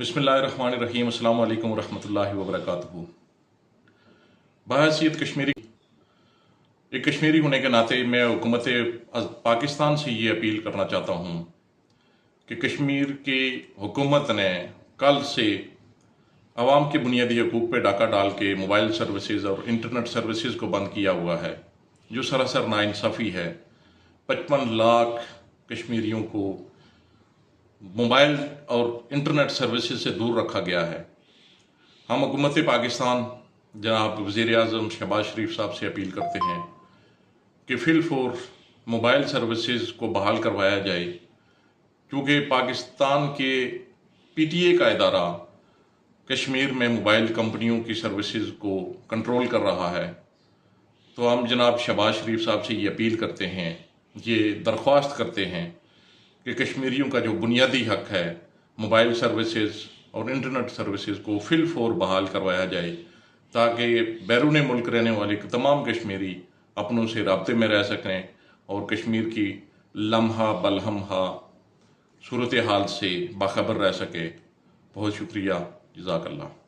बिस्मिल्लाहिर्रहमानिर्रहीम अस्सलाम वालेकुम रहमतुल्लाहि व बरकातुहू। बहैसियत कश्मीरी एक कश्मीरी होने के नाते मैं हुकूमत पाकिस्तान से ये अपील करना चाहता हूँ कि कश्मीर की हुकूमत ने कल से आवाम के बुनियादी हकूक़ पे डाका डाल के मोबाइल सर्विसेज और इंटरनेट सर्विसेज को बंद किया हुआ है, जो सरासर नाइंसाफ़ी है। 55 लाख कश्मीरियों को मोबाइल और इंटरनेट सर्विसेज से दूर रखा गया है। हम हुकूमत पाकिस्तान जनाब वज़ीर-ए-आज़म शहबाज शरीफ साहब से अपील करते हैं कि फिलफौर मोबाइल सर्विसेज को बहाल करवाया जाए, क्योंकि पाकिस्तान के PTA का इदारा कश्मीर में मोबाइल कंपनियों की सर्विसेज को कंट्रोल कर रहा है। तो हम जनाब शहबाज शरीफ साहब से ये अपील करते हैं, ये दरख्वास्त करते हैं कि कश्मीरियों का जो बुनियादी हक है मोबाइल सर्विसेज और इंटरनेट सर्विसेज को फिलफौर बहाल करवाया जाए, ताकि बैरून मुल्क रहने वाले तमाम कश्मीरी अपनों से राब्ते में रह सकें और कश्मीर की लम्हा बलहम्हा सूरत हाल से बाखबर रह सके। बहुत शुक्रिया, जज़ाकल्लाह।